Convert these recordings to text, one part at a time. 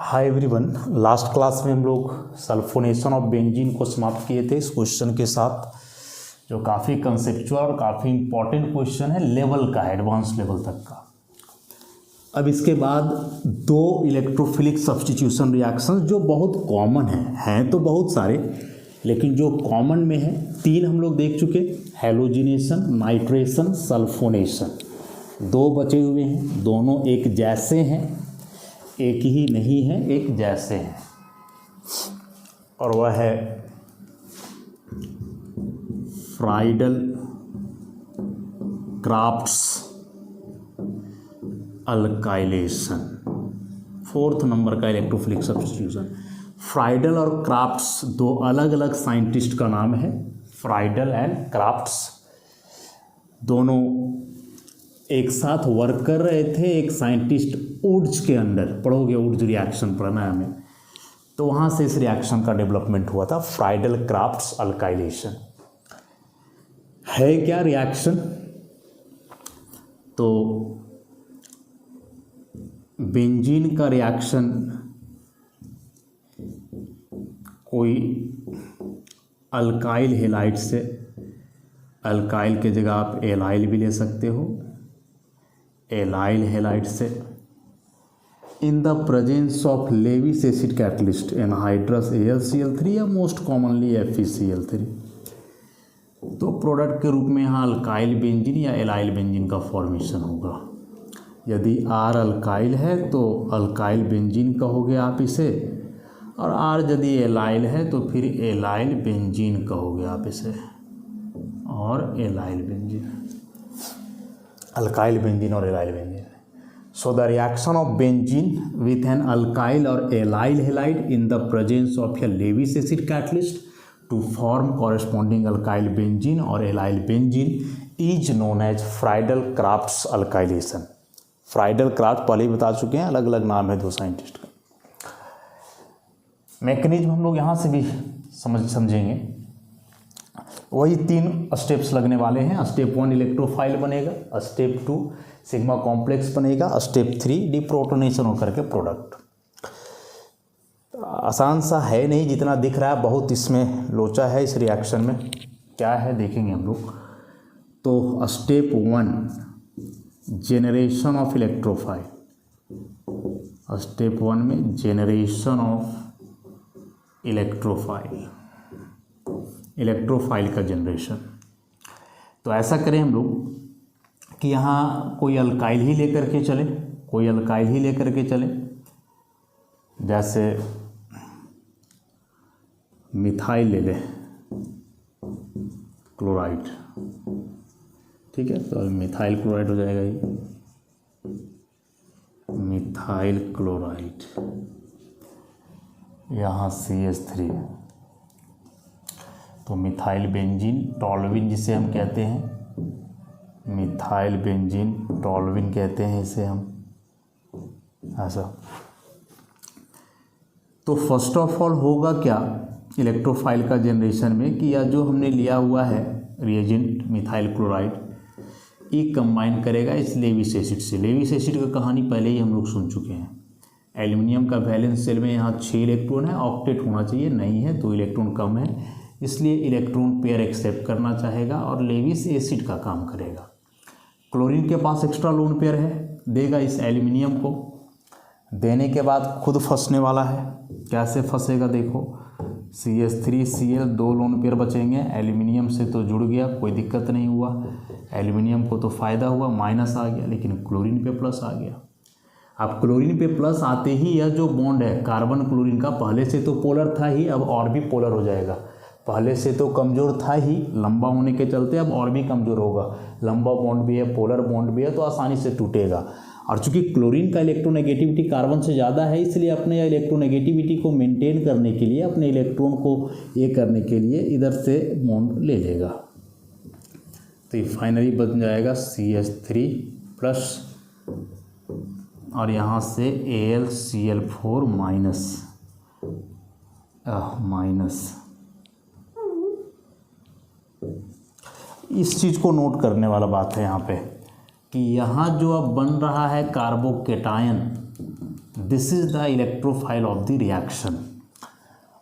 Hi everyone, last class में हम लोग सल्फोनेशन ऑफ बेंजीन को समाप्त किए थे इस क्वेश्चन के साथ, जो काफ़ी कंसेप्चुअल और काफ़ी इंपॉर्टेंट क्वेश्चन है, लेवल का, एडवांस लेवल तक का। अब इसके बाद दो इलेक्ट्रोफिलिक सब्स्टिट्यूशन रिएक्शंस जो बहुत कॉमन हैं तो बहुत सारे, लेकिन जो कॉमन में है तीन हम लोग देख चुके, हैलोजिनेशन, नाइट्रेशन, सल्फोनेशन। दो बचे हुए हैं, दोनों एक जैसे हैं, एक ही नहीं है, एक जैसे हैं, और वह है Friedl Crafts alkylation. Fourth number का इलेक्ट्रोफिलिक सब्स्टिट्यूशन। फ्राइडल और क्राफ्ट्स दो अलग अलग साइंटिस्ट का नाम है, फ्राइडल एंड क्राफ्ट्स। दोनों एक साथ वर्क कर रहे थे एक साइंटिस्ट वुड्स के अंडर, पढ़ोगे वुड्स रिएक्शन पढ़ना है हमें, तो वहाँ से इस रिएक्शन का डेवलपमेंट हुआ था, फ्राइडल क्राफ्ट्स अल्काइलेशन। है क्या रिएक्शन? तो बेंजीन का रिएक्शन कोई अल्काइल हेलाइड से, अल्काइल के जगह आप एलाइल भी ले सकते हो, एलाइल हेलाइड से, इन the presence of Levi's acid catalyst anhydrous AlCl3 या मोस्ट कॉमनली FeCl3, तो प्रोडक्ट के रूप में यहाँ अल्काइल बेंजीन या एलाइल बेंजीन का फॉर्मेशन होगा। यदि R अल्काइल है तो अल्काइल बेंजीन कहोगे आप इसे, और R यदि एलाइल है तो फिर एलाइल बेंजीन कहोगे आप इसे, और एलाइल बेंजीन, अल्काइल बेंजीन और allyl benzene. So the reaction of benzene with an alkyl और allyl halide in the presence of a Lewis acid catalyst to form corresponding alkyl benzene और allyl benzene is known as Friedel Crafts alkylation. Friedel Craft पहले ही बता चुके हैं, अलग अलग नाम है दो साइंटिस्ट का। मैकेनिज्म हम लोग यहाँ से भी समझेंगे। वही तीन स्टेप्स लगने वाले हैं। स्टेप 1 इलेक्ट्रोफाइल बनेगा, स्टेप 2 सिग्मा कॉम्प्लेक्स बनेगा, स्टेप 3 डिप्रोटोनेशन होकर के प्रोडक्ट। आसान सा है नहीं जितना दिख रहा है, बहुत इसमें लोचा है इस रिएक्शन में। क्या है देखेंगे हम लोग। तो step 1 generation of electrophile, step 1 में जेनरेशन ऑफ इलेक्ट्रोफाइल, इलेक्ट्रोफाइल का जनरेशन। तो ऐसा करें हम लोग कि यहाँ कोई अल्काइल ही लेकर के चले, कोई अल्काइल ही लेकर के चले, जैसे मिथाइल ले लें, क्लोराइड, ठीक है। तो मिथाइल क्लोराइड हो जाएगा ये, मिथाइल क्लोराइड, यहाँ CH3, तो मिथाइल बेंजीन टॉल्विन जिसे हम कहते हैं, मिथाइल बेंजीन टॉल्विन कहते हैं इसे हम, ऐसा। तो फर्स्ट ऑफ ऑल होगा क्या इलेक्ट्रोफाइल का जनरेशन में कि यह जो हमने लिया हुआ है रिएजेंट मिथाइल क्लोराइड, ये कंबाइन करेगा इस लेविस एसिड से। लेविस एसिड का कहानी पहले ही हम लोग सुन चुके हैं। एल्युमिनियम का वैलेंस शेल में यहाँ 6 इलेक्ट्रॉन है, ऑक्टेट होना चाहिए, नहीं है, 2 इलेक्ट्रॉन कम है, इसलिए इलेक्ट्रॉन पेयर एक्सेप्ट करना चाहेगा और लेविस एसिड का काम करेगा। क्लोरीन के पास एक्स्ट्रा लोन पेयर है, देगा इस एल्युमिनियम को, देने के बाद खुद फंसने वाला है। कैसे फंसेगा देखो, CH3Cl 2 लोन पेयर बचेंगे, एल्युमिनियम से तो जुड़ गया, कोई दिक्कत नहीं हुआ, एल्युमिनियम को तो फ़ायदा हुआ, माइनस आ गया, लेकिन क्लोरीन पे प्लस आ गया। अब क्लोरीन पे प्लस आते ही यह जो बॉन्ड है कार्बन क्लोरीन का, पहले से तो पोलर था ही, अब और भी पोलर हो जाएगा। पहले से तो कमज़ोर था ही, लंबा होने के चलते अब और भी कमज़ोर होगा। लंबा बॉन्ड भी है, पोलर बॉन्ड भी है, तो आसानी से टूटेगा। और चूंकि क्लोरीन का इलेक्ट्रोनेगेटिविटी कार्बन से ज़्यादा है, इसलिए अपने इलेक्ट्रोनेगेटिविटी को मेंटेन करने के लिए, अपने इलेक्ट्रॉन को ये करने के लिए इधर से बॉन्ड ले लेगा। तो ये फाइनली बन जाएगा CH3 प्लस, और यहाँ से AlCl4 माइनस, इस चीज़ को नोट करने वाला बात है यहाँ पे कि यहाँ जो अब बन रहा है carbocation, this is the electrophile of the reaction.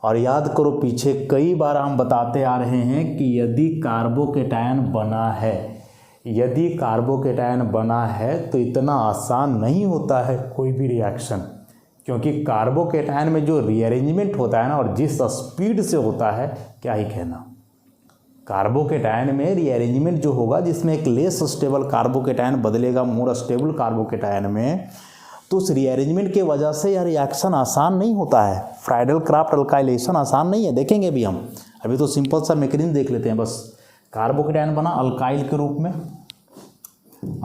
और याद करो पीछे कई बार हम बताते आ रहे हैं कि यदि कार्बोकेटायन बना है, यदि कार्बोकेटायन बना है तो इतना आसान नहीं होता है कोई भी रिएक्शन, क्योंकि कार्बोकेटायन में जो रीअरेंजमेंट होता है ना, और जिस स्पीड से होता है क्या ही कहना। कार्बोकेटायन में रीअरेंजमेंट जो होगा, जिसमें एक लेस स्टेबल कार्बोकेटायन बदलेगा मोर स्टेबल कार्बोकेटायन में, तो उस रीअरेंजमेंट की वजह से यह रिएक्शन आसान नहीं होता है। फ्राइडल क्राफ्ट अल्काइलेशन आसान नहीं है, देखेंगे भी हम। अभी तो सिंपल सा मैकेनिज्म देख लेते हैं बस। कार्बोकेटायन बना अल्काइल के रूप में,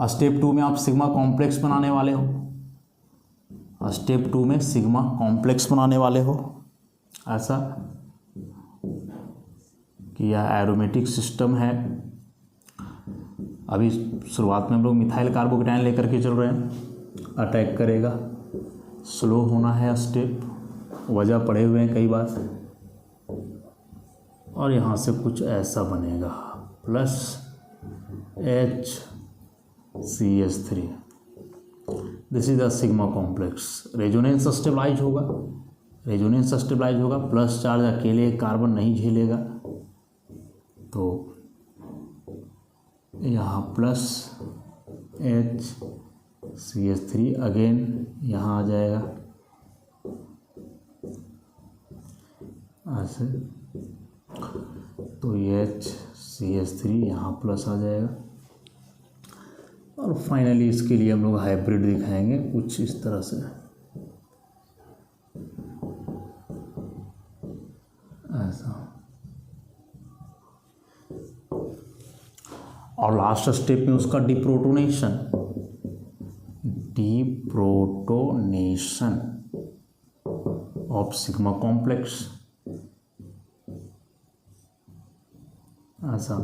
स्टेप 2 में आप सिग्मा कॉम्प्लेक्स बनाने वाले हो, स्टेप 2 में सिग्मा कॉम्प्लेक्स बनाने वाले हो, ऐसा कि यह एरोमेटिक सिस्टम है। अभी शुरुआत में हम लोग मिथाइल कार्बोकेटायन लेकर के चल रहे हैं, अटैक करेगा, स्लो होना है स्टेप, वजह पढ़े हुए हैं कई बार, और यहाँ से कुछ ऐसा बनेगा plus HCH3, this is the sigma complex. Resonance stabilize होगा, रेजोनेंस स्टेबलाइज होगा, प्लस चार्ज अकेले कार्बन नहीं झेलेगा, तो यहाँ प्लस HCH3 अगेन यहाँ आ जाएगा ऐसे, तो HCH3 यहाँ प्लस आ जाएगा। और फाइनली इसके लिए हम लोग हाइब्रिड दिखाएंगे कुछ इस तरह से, ऐसा। और लास्ट स्टेप में उसका डिप्रोटोनेशन, डिप्रोटोनेशन ऑफ सिग्मा कॉम्प्लेक्स, ऐसा।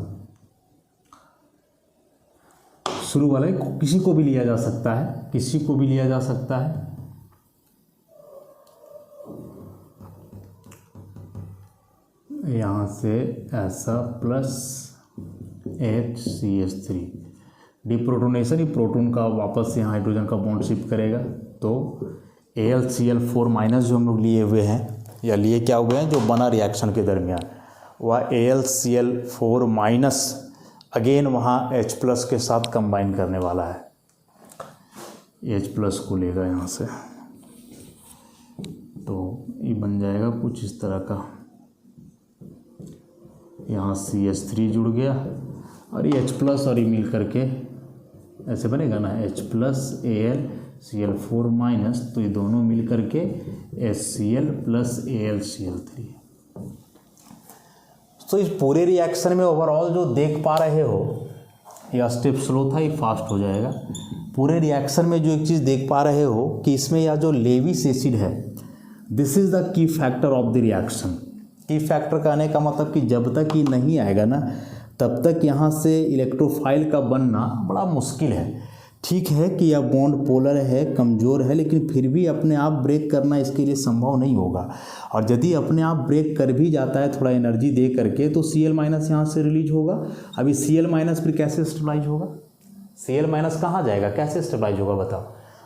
शुरू वाला किसी को भी लिया जा सकता है, किसी को भी लिया जा सकता है, यहाँ से ऐसा प्लस HCH3, डिप्रोटोनेशन ही प्रोटॉन का वापस से यहाँ हाइड्रोजन का बॉन्ड शिफ्ट करेगा, तो AlCl4- जो हम लोग लिए हुए हैं, या लिए क्या हुए हैं, जो बना रिएक्शन के दरमियान, वह AlCl4- अगेन वहाँ H+ के साथ कंबाइन करने वाला है, H+ को लेगा यहाँ से, तो ये बन जाएगा कुछ इस तरह का। यहाँ CH3 जुड़ गया और ये H+ और ये मिल करके ऐसे बनेगा ना, H+ AlCl4-, तो ये दोनों मिल करके HCl + AlCl3। तो इस पूरे रिएक्शन में ओवरऑल जो देख पा रहे हो, यह स्टेप स्लो था, ये फास्ट हो जाएगा। पूरे रिएक्शन में जो एक चीज़ देख पा रहे हो कि इसमें यह जो लेविस एसिड है, this is the key factor of the reaction. की फैक्टर कहने का मतलब कि जब तक ये नहीं आएगा ना, तब तक यहाँ से इलेक्ट्रोफाइल का बनना बड़ा मुश्किल है। ठीक है कि यह बॉन्ड पोलर है, कमज़ोर है, लेकिन फिर भी अपने आप ब्रेक करना इसके लिए संभव नहीं होगा। और यदि अपने आप ब्रेक कर भी जाता है थोड़ा एनर्जी दे करके, तो Cl- यहाँ से रिलीज होगा। अभी Cl- फिर कैसे स्टेबलाइज होगा, Cl- कहाँ जाएगा, कैसे स्टेबलाइज होगा बताओ।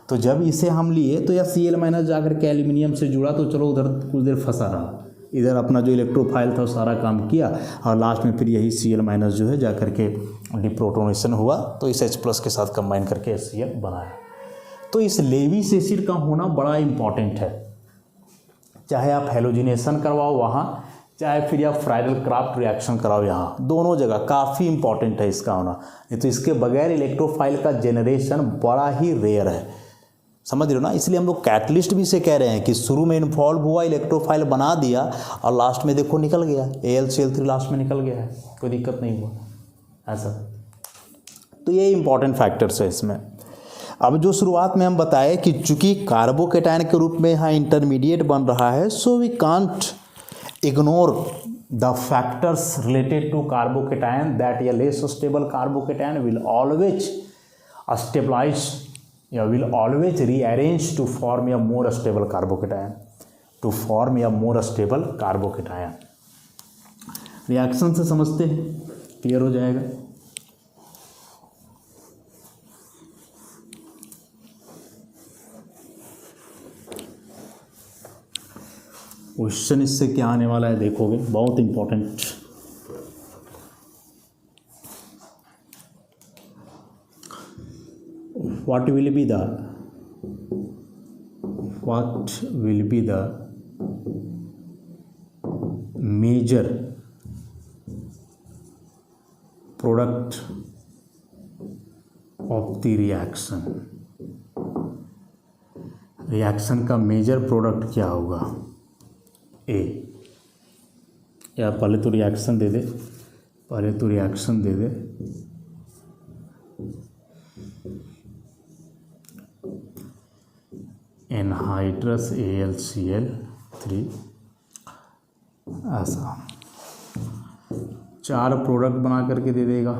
तो जब इसे हम लिए तो यह Cl- जा करके एल्यूमिनियम से जुड़ा, तो चलो उधर कुछ देर फंसा रहा, इधर अपना जो इलेक्ट्रोफाइल था वो सारा काम किया, और लास्ट में फिर यही Cl- जो है जा करके डिप्रोटोनेशन हुआ, तो इस H+ के साथ कंबाइन करके HCl बनाया। तो इस लेविस एसिड का होना बड़ा इम्पॉर्टेंट है, चाहे आप हेलोजिनेशन करवाओ वहाँ, चाहे फिर आप फ्राइडल क्राफ्ट रिएक्शन कराओ यहाँ, दोनों जगह काफ़ी इंपॉर्टेंट है इसका होना। नहीं तो इसके बगैर इलेक्ट्रोफाइल का जनरेशन बड़ा ही रेयर है, समझ रहे हो ना। इसलिए हम लोग कैटलिस्ट भी से कह रहे हैं कि शुरू में इन्वॉल्व हुआ, इलेक्ट्रोफाइल बना दिया, और लास्ट में देखो निकल गया, AlCl3 लास्ट में निकल गया है, कोई दिक्कत नहीं हुआ ऐसा। तो ये इंपॉर्टेंट फैक्टर्स है इसमें। अब जो शुरुआत में हम बताए कि चूंकि कार्बोकेटायन के रूप में यहाँ इंटरमीडिएट बन रहा है, so we can't ignore the factors related to carbocation, that a less stable carbocation will always stabilize या will always rearrange to form a more stable carbocation, to form a more stable carbocation। Reaction से समझते हैं, clear हो जाएगा। Question इससे क्या आने वाला है देखोगे, बहुत important. what will be the major product of the reaction का मेजर प्रोडक्ट क्या होगा? ए, या पहले तो रिएक्शन दे दे, एनहाइड्रस AlCl3, ऐसा 4 प्रोडक्ट बना करके दे देगा।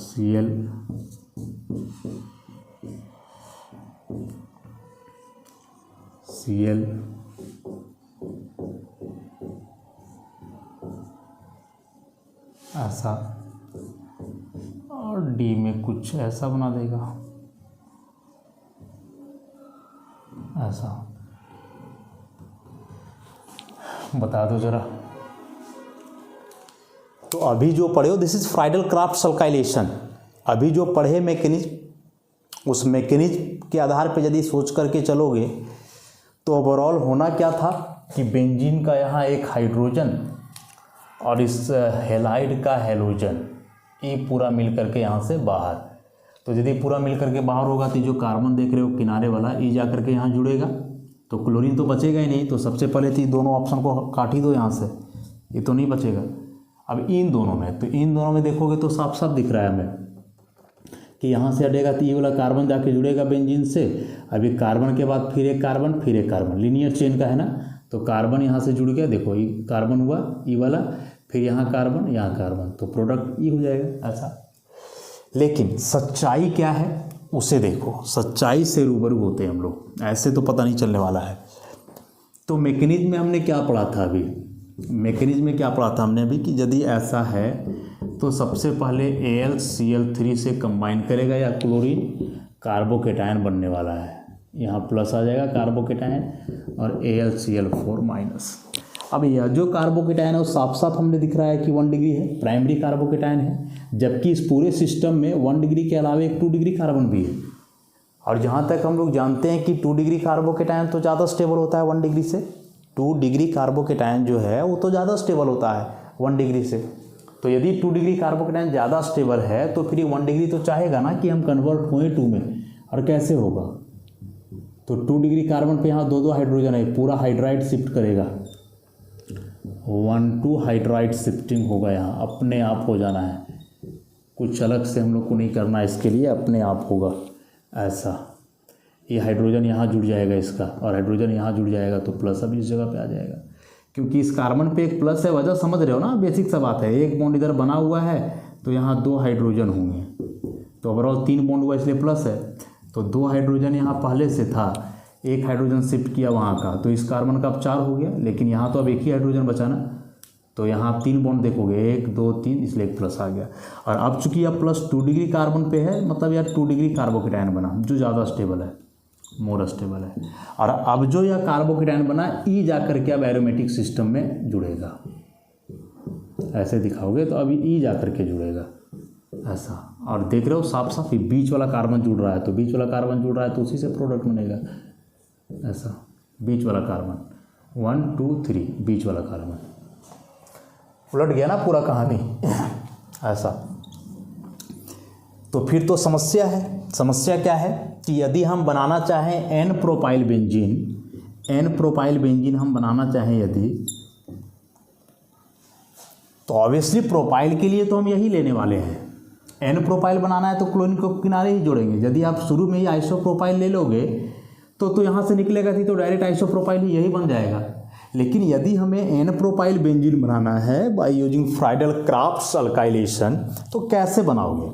Cl ऐसा, और डी में कुछ ऐसा बना देगा, ऐसा। बता दो जरा। तो अभी जो पढ़े हो, दिस इज फ्राइडल-क्राफ्ट अल्काइलेशन। अभी जो पढ़े मैकेनिज्म, उस मैकेनिज्म के आधार पे यदि सोच करके चलोगे तो ओवरऑल होना क्या था कि बेंजीन का यहाँ एक हाइड्रोजन और इस हेलाइड का हेलोजन, ये पूरा मिल करके यहाँ से बाहर। तो यदि पूरा मिल करके बाहर होगा तो जो कार्बन देख रहे हो किनारे वाला, ये जा करके यहाँ जुड़ेगा, तो क्लोरीन तो बचेगा ही नहीं। तो सबसे पहले तो दोनों ऑप्शन को काट ही दो यहाँ से, ये तो नहीं बचेगा। अब इन दोनों में देखोगे तो साफ साफ दिख रहा है हमें कि यहाँ से हटेगा तो ये वाला कार्बन जाके जुड़ेगा बेंजीन से। अभी कार्बन के बाद फिर एक कार्बन, लीनियर चेन का है ना, तो कार्बन यहाँ से जुड़ गया, देखो ये कार्बन हुआ, ये वाला, फिर यहाँ कार्बन, तो प्रोडक्ट ये हो जाएगा ऐसा। लेकिन सच्चाई क्या है उसे देखो, सच्चाई से रूबरू होते हैं हम लोग, ऐसे तो पता नहीं चलने वाला है। तो मैकेनिज्म में हमने क्या पढ़ा था अभी? मैकेनिज्म में क्या पढ़ा था हमने अभी कि यदि ऐसा है तो सबसे पहले AlCl3 से कंबाइन करेगा, या क्लोरीन कार्बोकेटायन बनने वाला है, यहाँ प्लस आ जाएगा कार्बोकेटायन, और AlCl4 माइनस। अब यह जो कार्बोकेटायन है वो साफ साफ हमने दिख रहा है कि 1 डिग्री है, प्राइमरी कार्बोकेटायन है, जबकि इस पूरे सिस्टम में 1 डिग्री के अलावा एक 2 डिग्री कार्बन भी है। और जहाँ तक हम लोग जानते हैं कि 2 डिग्री कार्बोकेटायन तो ज़्यादा स्टेबल होता है 1 डिग्री से। 2 डिग्री कार्बोकेटायन जो है वो तो ज़्यादा स्टेबल होता है 1 डिग्री से। तो यदि 2 डिग्री कार्बोकेटायन ज़्यादा स्टेबल है तो फिर 1 डिग्री तो चाहेगा ना कि हम कन्वर्ट हुए 2 में, और कैसे होगा? तो 2 डिग्री कार्बन पे यहाँ 2 हाइड्रोजन है, पूरा हाइड्राइड शिफ्ट करेगा, 1-2 हाइड्राइड शिफ्टिंग होगा, यहाँ अपने आप हो जाना है, कुछ अलग से हम लोग को नहीं करना है इसके लिए, अपने आप होगा ऐसा। ये हाइड्रोजन यहाँ जुड़ जाएगा इसका, और हाइड्रोजन यहाँ जुड़ जाएगा, तो प्लस अब इस जगह पे आ जाएगा, क्योंकि इस कार्बन पे एक प्लस है। वजह समझ रहे हो ना, बेसिक सा बात है। एक बॉन्ड इधर बना हुआ है तो यहाँ 2 हाइड्रोजन होंगे, तो ओवरऑल 3 बॉन्ड हुआ इसलिए प्लस है। तो 2 हाइड्रोजन यहाँ पहले से था, एक हाइड्रोजन शिफ्ट किया वहाँ का, तो इस कार्बन का अब 4 हो गया, लेकिन यहाँ तो अब एक ही हाइड्रोजन बचा ना, तो यहाँ आप 3 बॉन्ड देखोगे, 1 2 3, इसलिए एक प्लस आ गया। और अब चूंकि अब प्लस 2 डिग्री कार्बन पे है, मतलब यार 2 डिग्री कार्बोकेटायन बना, जो ज़्यादा स्टेबल है, मोर स्टेबल है। और अब जो यह कार्बोकेटायन बना, ई जा करके अब एरोमेटिक सिस्टम में जुड़ेगा, ऐसे दिखाओगे तो अभी ई जा करके जुड़ेगा ऐसा। और देख रहे हो साफ साफ बीच वाला कार्बन जुड़ रहा है, तो बीच वाला कार्बन जुड़ रहा है तो उसी से प्रोडक्ट बनेगा ऐसा। बीच वाला कार्बन 1 2 3, बीच वाला कार्बन, उलट गया ना पूरा कहानी ऐसा। तो फिर तो समस्या है। समस्या क्या है कि यदि हम बनाना चाहें एन प्रोपाइल बेंजीन हम बनाना चाहें यदि, तो ऑब्वियसली प्रोपाइल के लिए तो हम यही लेने वाले हैं। एन प्रोपाइल बनाना है तो क्लोरीन को किनारे ही जोड़ेंगे। यदि आप शुरू में ही आइसोप्रोपाइल ले लोगे तो यहाँ से निकलेगा थी, तो डायरेक्ट आइसोप्रोपाइल ही यही बन जाएगा। लेकिन यदि हमें एन प्रोपाइल बेंजीन बनाना है बाय यूजिंग फ्राइडल-क्राफ्ट अल्काइलेशन, तो कैसे बनाओगे?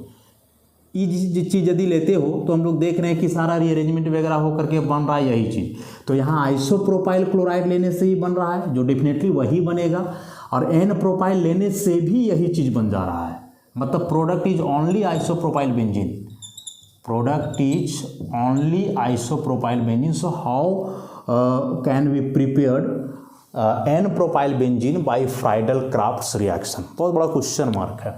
ये चीज़ यदि लेते हो तो हम लोग देख रहे हैं कि सारा रीअरेंजमेंट वगैरह हो करके बन रहा है यही चीज़। तो यहाँ आइसोप्रोपाइल क्लोराइड लेने से ही बन रहा है, जो डेफिनेटली वही बनेगा, और एन प्रोपाइल लेने से भी यही चीज़ बन जा रहा है। मतलब product is only isopropyl benzene, product is only isopropyl benzene. So how can be prepared n propyl benzene by Friedel Crafts reaction. बहुत बड़ा क्वेश्चन मार्क है।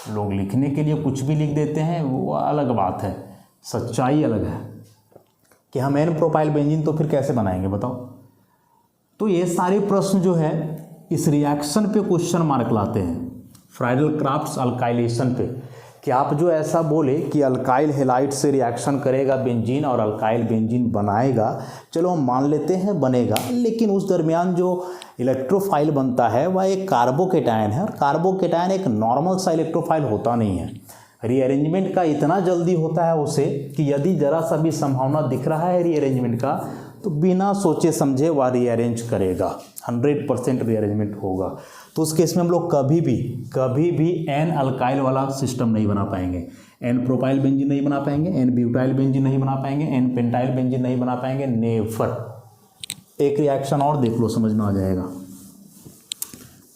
लोग लिखने के लिए कुछ भी लिख देते हैं, वो अलग बात है, सच्चाई अलग है कि हम एन प्रोपाइल बेंजीन तो फिर कैसे बनाएंगे बताओ। तो ये सारे प्रश्न जो है इस रिएक्शन पे क्वेश्चन मार्क लाते हैं, फ्राइडल क्राफ्ट्स अल्काइलेशन पे, कि आप जो ऐसा बोले कि अल्काइल हेलाइड से रिएक्शन करेगा बेंजीन और अल्काइल बेंजीन बनाएगा, चलो हम मान लेते हैं बनेगा, लेकिन उस दरमियान जो इलेक्ट्रोफाइल बनता है वह एक कार्बोकेटायन है, और कार्बोकेटायन एक नॉर्मल सा इलेक्ट्रोफाइल होता नहीं है। रीअरेंजमेंट का इतना जल्दी होता है उसे कि यदि ज़रा सा भी संभावना दिख रहा है रीअरेंजमेंट का तो बिना सोचे समझे वह रीअरेंज करेगा, 100% रीअरेंजमेंट होगा। तो उस केस में हम लोग कभी भी एन अल्काइल वाला सिस्टम नहीं बना पाएंगे, एन प्रोपाइल बेंजीन नहीं बना पाएंगे, एन ब्यूटाइल बेंजीन नहीं बना पाएंगे, एन पेंटाइल बेंजीन नहीं बना पाएंगे, नेवर। एक रिएक्शन और देख लो, समझ में आ जाएगा।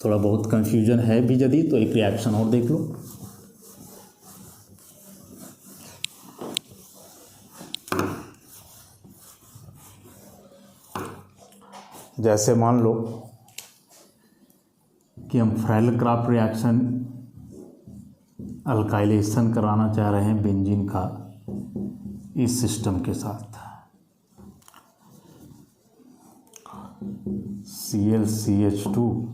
थोड़ा बहुत कंफ्यूजन है भी यदि तो एक रिएक्शन और देख लो। जैसे मान लो कि हम फ्राइडल क्राफ्ट रिएक्शन अल्काइलेशन कराना चाह रहे हैं बेंजीन का इस सिस्टम के साथ, ClCH2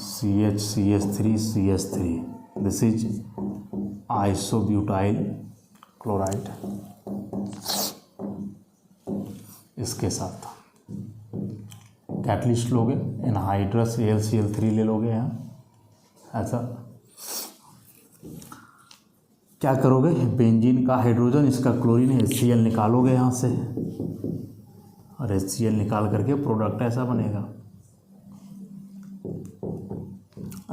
CH CH3 this is isobutyl chloride. इसके साथ कैटलिस्ट लोगे, एनहाइड्रस AlCl3 ले लोगे यहाँ। ऐसा क्या करोगे, बेंजीन का हाइड्रोजन, इसका क्लोरीन है, HCl निकालोगे यहाँ से, और HCl निकाल करके प्रोडक्ट ऐसा बनेगा,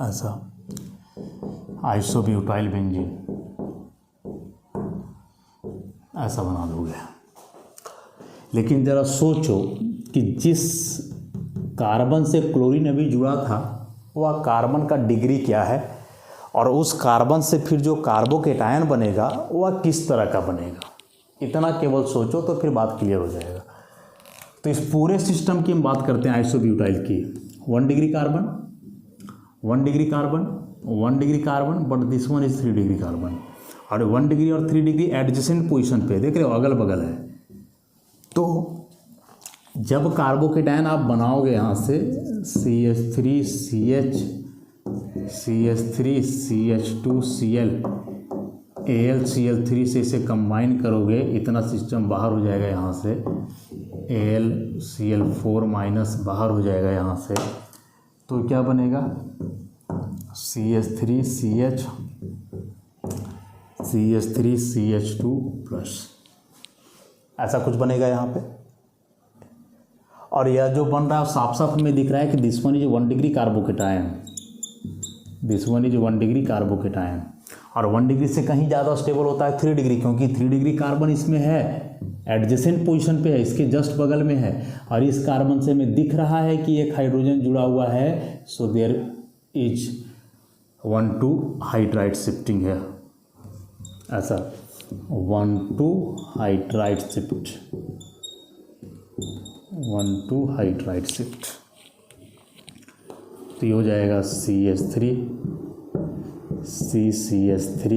ऐसा आइसोब्यूटाइल बेंजीन ऐसा बना दोगे। लेकिन ज़रा सोचो कि जिस कार्बन से क्लोरीन अभी जुड़ा था वह कार्बन का डिग्री क्या है, और उस कार्बन से फिर जो कार्बोकेटायन बनेगा वह किस तरह का बनेगा। इतना केवल सोचो तो फिर बात क्लियर हो जाएगा। तो इस पूरे सिस्टम की हम बात करते हैं आइसोब्यूटाइल की। 1 degree carbon, 1 degree carbon, 1 degree carbon, but this one is 3 degree carbon, और 1 डिग्री और 3 डिग्री एडजेसेंट पोजीशन पे, देख रहे हो, अगल बगल है। तो जब कार्बोकेटायन आप बनाओगे यहाँ से CH3CH CH2Cl AlCl3 से इसे कंबाइन करोगे, इतना सिस्टम बाहर हो जाएगा यहाँ से, AlCl4 माइनस बाहर हो जाएगा यहाँ से, तो क्या बनेगा CH3CH2 प्लस, ऐसा कुछ बनेगा यहाँ पे। और यह जो बन रहा है साफ साफ हमें दिख रहा है कि this one is 1 degree carbocation, this one is 1 degree carbocation, और 1 डिग्री से कहीं ज़्यादा स्टेबल होता है 3 डिग्री, क्योंकि 3 डिग्री कार्बन इसमें है, एडजेसेंट पोजीशन पे है, इसके जस्ट बगल में है, और इस कार्बन से हमें दिख रहा है कि एक हाइड्रोजन जुड़ा हुआ है, so there is 1-2 hydride shifting है, ऐसा 1-2 हाइड्राइड शिफ्ट, 1-2 हाइड्राइड शिफ्ट। तो ये हो जाएगा CH3 CCH3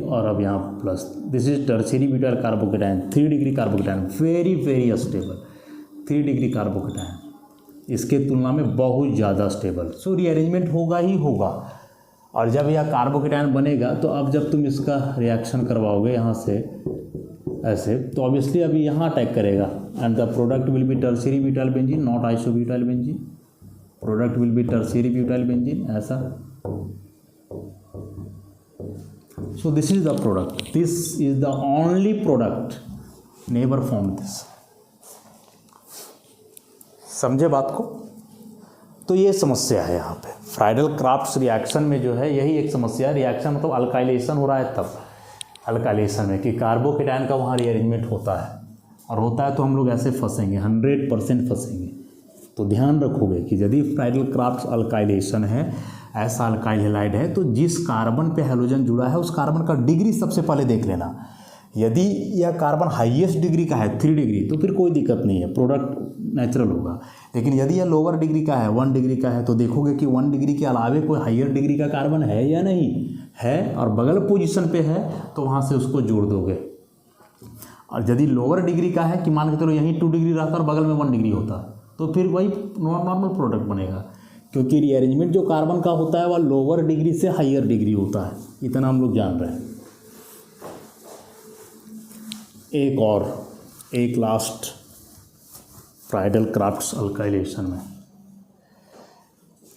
और अब यहाँ plus, this is tertiary butyl carbocation, 3 degree carbocation, very very stable, 3 degree carbocation इसके तुलना में बहुत ज़्यादा स्टेबल। सो रीअरेंजमेंट होगा ही होगा, और जब यह कार्बोकेटायन बनेगा तो अब जब तुम इसका रिएक्शन करवाओगे यहाँ से ऐसे, तो ऑब्वियसली अभी यहाँ अटैक करेगा, and the product will be tertiary butyl benzene, not isobutyl benzene, product will be tertiary butyl benzene, ऐसा। So this is the product, this is the only product, never found this. समझे बात को? तो ये समस्या है यहाँ पे फ्राइडल क्राफ्ट्स रिएक्शन में, जो है यही एक समस्या है। रिएक्शन मतलब अल्काइलेशन हो रहा है तब, अल्काइलेशन में कि कार्बोकेटायन का वहाँ रीअरेंजमेंट होता है, और होता है तो हम लोग ऐसे फंसेंगे, 100% फंसेंगे। तो ध्यान रखोगे कि यदि फ्राइडल क्राफ्ट्स अल्काइलेशन है, ऐसा अल्काइल हैलाइड है, तो जिस कार्बन पे हैलोजन जुड़ा है उस कार्बन का डिग्री सबसे पहले देख लेना। यदि यह कार्बन हाईएस्ट डिग्री का है 3 डिग्री तो फिर कोई दिक्कत नहीं है, प्रोडक्ट नेचुरल होगा। लेकिन यदि यह लोअर डिग्री का है 1 डिग्री का है तो देखोगे कि 1 डिग्री के अलावे कोई हाईयर डिग्री का कार्बन है या नहीं है, और बगल पोजीशन पे है तो वहाँ से उसको जोड़ दोगे। और यदि लोअर डिग्री का है कि मान के चलो यहीं 2 डिग्री रहता और बगल में 1 डिग्री होता तो फिर वही नॉर्मल प्रोडक्ट बनेगा, क्योंकि रीअरेंजमेंट जो कार्बन का होता है वह लोअर डिग्री से हाईयर डिग्री होता है, इतना हम लोग जान रहे हैं। एक लास्ट प्राइडल क्राफ्ट्स अल्काइलेशन में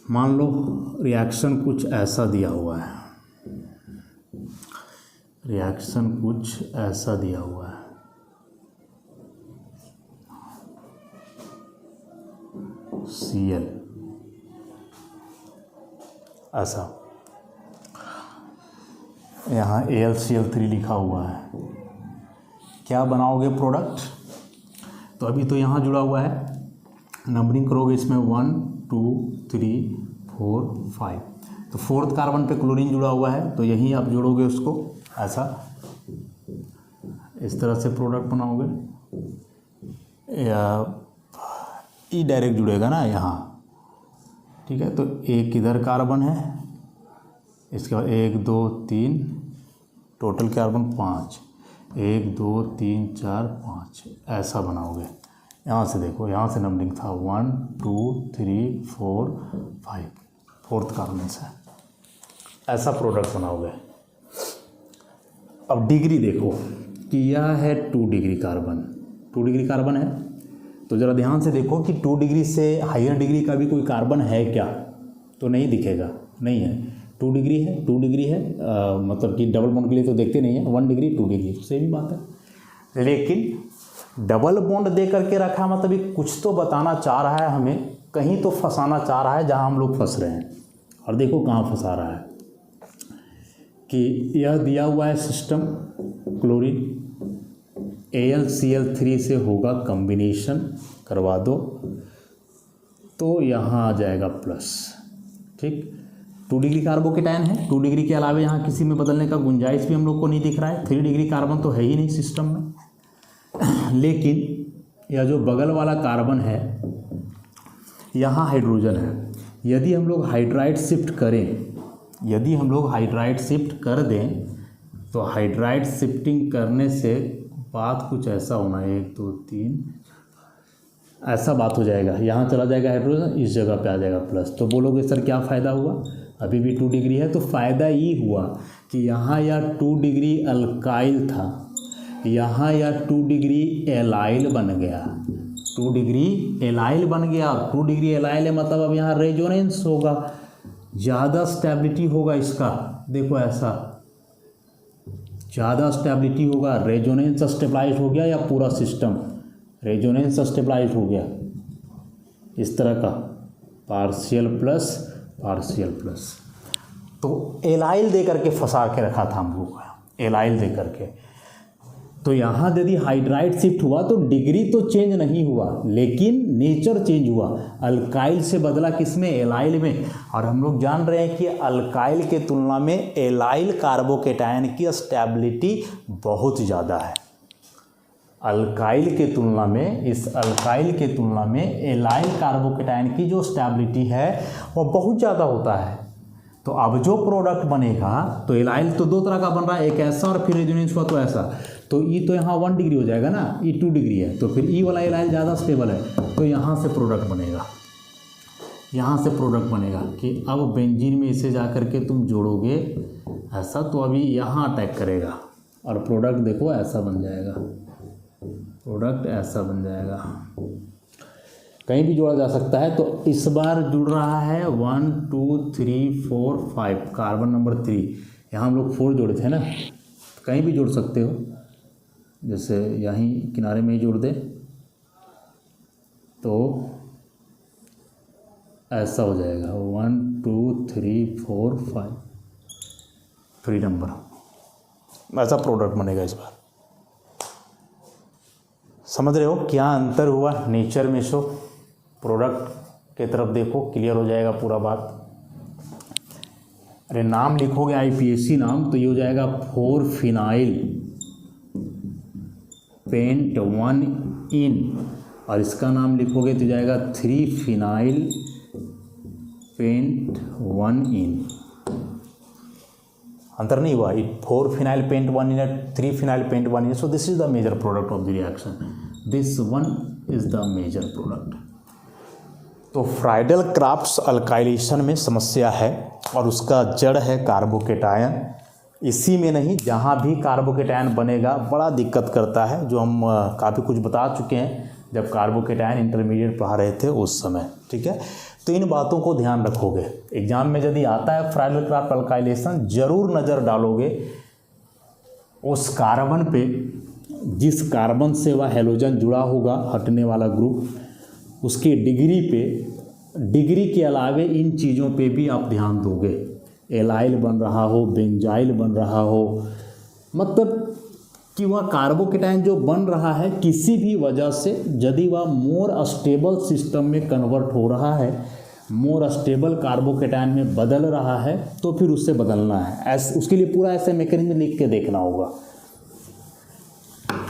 मान लो रिएक्शन कुछ ऐसा दिया हुआ है, रिएक्शन कुछ ऐसा दिया हुआ है, Cl ऐसा, यहाँ AlCl3 लिखा हुआ है। क्या बनाओगे प्रोडक्ट? तो अभी तो यहाँ जुड़ा हुआ है, नंबरिंग करोगे इसमें 1 2 3 4 5, तो 4th कार्बन पे क्लोरीन जुड़ा हुआ है तो यहीं आप जोड़ोगे उसको ऐसा, इस तरह से प्रोडक्ट बनाओगे, या ई डायरेक्ट जुड़ेगा ना यहाँ, ठीक है। तो एक इधर कार्बन है, इसके बाद 1 2 3 टोटल कार्बन 5, 1 2 3 4 5 ऐसा बनाओगे। यहाँ से देखो, यहाँ से नंबरिंग था 1 2 3 4 5, 4th कार्बन से ऐसा प्रोडक्ट बनाओगे। अब डिग्री देखो कि यह है 2 डिग्री कार्बन, 2 डिग्री कार्बन है, तो ज़रा ध्यान से देखो कि 2 डिग्री से हायर डिग्री का भी कोई कार्बन है क्या, तो नहीं दिखेगा, नहीं है। 2 डिग्री है, 2 डिग्री है, मतलब कि डबल बॉन्ड के लिए तो देखते नहीं है, 1 डिग्री 2 डिग्री तो सेम ही बात है। लेकिन डबल बॉन्ड दे करके रखा मतलब ये कुछ तो बताना चाह रहा है हमें, कहीं तो फंसाना चाह रहा है जहाँ हम लोग फंस रहे हैं। और देखो कहाँ फंसा रहा है कि यह दिया हुआ है सिस्टम, क्लोरीन AlCl3 से होगा कॉम्बिनेशन, करवा दो तो यहाँ आ जाएगा प्लस, ठीक। 2 डिग्री कार्बोकेटायन है, 2 डिग्री के अलावे यहाँ किसी में बदलने का गुंजाइश भी हम लोग को नहीं दिख रहा है, 3 डिग्री कार्बन तो है ही नहीं सिस्टम में। लेकिन यह जो बगल वाला कार्बन है यहाँ हाइड्रोजन है, यदि हम लोग हाइड्राइड शिफ्ट करें, यदि हम लोग हाइड्राइड शिफ्ट कर दें तो हाइड्राइड शिफ्टिंग करने से बात कुछ ऐसा होना, 1 2 3 ऐसा बात हो जाएगा, यहाँ चला जाएगा हाइड्रोजन, इस जगह पे आ जाएगा प्लस। तो बोलोगे सर क्या फ़ायदा हुआ, अभी भी 2 डिग्री है, तो फ़ायदा ये हुआ कि यहाँ यह 2 डिग्री अल्काइल था, यहाँ यह 2 डिग्री एलाइल बन गया, 2 डिग्री एलाइल बन गया। 2 डिग्री एलाइल है मतलब अब यहाँ रेजोनेंस होगा, ज़्यादा स्टेबिलिटी होगा इसका, देखो ऐसा ज़्यादा स्टेबिलिटी होगा, रेजोनेंस स्टेबलाइज हो गया, या पूरा सिस्टम रेजोनेंस स्टेबलाइज हो गया, इस तरह का पार्शियल प्लस पार्शियल प्लस। तो एलाइल दे करके फंसा के रखा था हम लोग, एलाइल दे करके। तो यहाँ यदि हाइड्राइड शिफ्ट हुआ तो डिग्री तो चेंज नहीं हुआ, लेकिन नेचर चेंज हुआ, अल्काइल से बदला किसमें, एलाइल में। और हम लोग जान रहे हैं कि अल्काइल के तुलना में एलाइल कार्बोकेटायन की स्टेबिलिटी बहुत ज़्यादा है, अल्काइल के तुलना में, इस अल्काइल के तुलना में एलाइल कार्बोकेटायन की जो स्टेबिलिटी है वह बहुत ज़्यादा होता है। तो अब जो प्रोडक्ट बनेगा, तो एलाइल तो 2 तरह का बन रहा है, एक ऐसा और फिर रेजोनेंस हुआ तो ऐसा, तो ई तो यहाँ 1 डिग्री हो जाएगा ना, ई 2 डिग्री है, तो फिर ई वाला एलाइल ज़्यादा स्टेबल है, तो यहाँ से प्रोडक्ट बनेगा, यहाँ से प्रोडक्ट बनेगा कि अब बेंजीन में इसे जा करके तुम जोड़ोगे ऐसा, तो अभी यहाँ अटैक करेगा और प्रोडक्ट देखो ऐसा बन जाएगा, प्रोडक्ट ऐसा बन जाएगा, कहीं भी जोड़ा जा सकता है। तो इस बार जुड़ रहा है 1 2 3 4 5, कार्बन नंबर 3, यहाँ हम लोग 4 जोड़े थे ना, कहीं भी जोड़ सकते हो, जैसे यहीं किनारे में ही जोड़ दे तो ऐसा हो जाएगा 1 2 3 4 5, 3 नंबर, ऐसा प्रोडक्ट बनेगा इस बार। समझ रहे हो क्या अंतर हुआ नेचर में? सो प्रोडक्ट के तरफ देखो, क्लियर हो जाएगा पूरा बात। अरे नाम लिखोगे IPAC नाम तो ये हो जाएगा 4 फिनाइल पेंट 1 इन, और इसका नाम लिखोगे तो जाएगा 3 फिनाइल पेंट 1 इन। अंतर नहीं हुआ, 4 phenyl pent 1 ene, 3 phenyl pent 1 ene. So this is the major product of the reaction, this one is the major product. तो फ्राइडल क्राफ्ट्स अल्काइलेशन में समस्या है और उसका जड़ है कार्बोकेटायन। इसी में नहीं, जहाँ भी कार्बोकेटायन बनेगा बड़ा दिक्कत करता है, जो हम काफ़ी कुछ बता चुके हैं जब कार्बोकेटायन इंटरमीडिएट पढ़ा रहे थे उस समय। ठीक है, तो इन बातों को ध्यान रखोगे। एग्जाम में यदि आता है फ्राइडल क्राफ्ट अल्काइलेशन, जरूर नज़र डालोगे उस कार्बन पे, जिस कार्बन से वह हैलोजन जुड़ा होगा, हटने वाला ग्रुप, उसकी डिग्री पे, डिग्री के अलावे इन चीज़ों पे भी आप ध्यान दोगे। एलाइल बन रहा हो, बेंजाइल बन रहा हो, मतलब कि वह कार्बोकेटायन जो बन रहा है किसी भी वजह से, यदि वह मोर स्टेबल सिस्टम में कन्वर्ट हो रहा है, मोर स्टेबल कार्बोकेटायन में बदल रहा है, तो फिर उससे बदलना है। उसके लिए पूरा ऐसे मैकेनिज्म लिख के देखना होगा।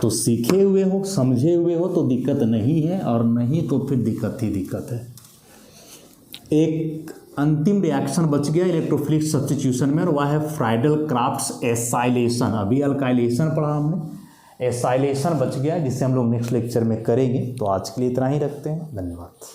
तो सीखे हुए हो, समझे हुए हो तो दिक्कत नहीं है, और नहीं तो फिर दिक्कत ही दिक्कत है। एक अंतिम रिएक्शन बच गया इलेक्ट्रोफिलिक सब्स्टिट्यूशन में, और वह है फ्राइडल क्राफ्ट्स एसाइलेशन। अभी अल्काइलेशन पढ़ा हमने, एसाइलेशन बच गया, जिसे हम लोग नेक्स्ट लेक्चर में करेंगे। तो आज के लिए इतना ही रखते हैं, धन्यवाद।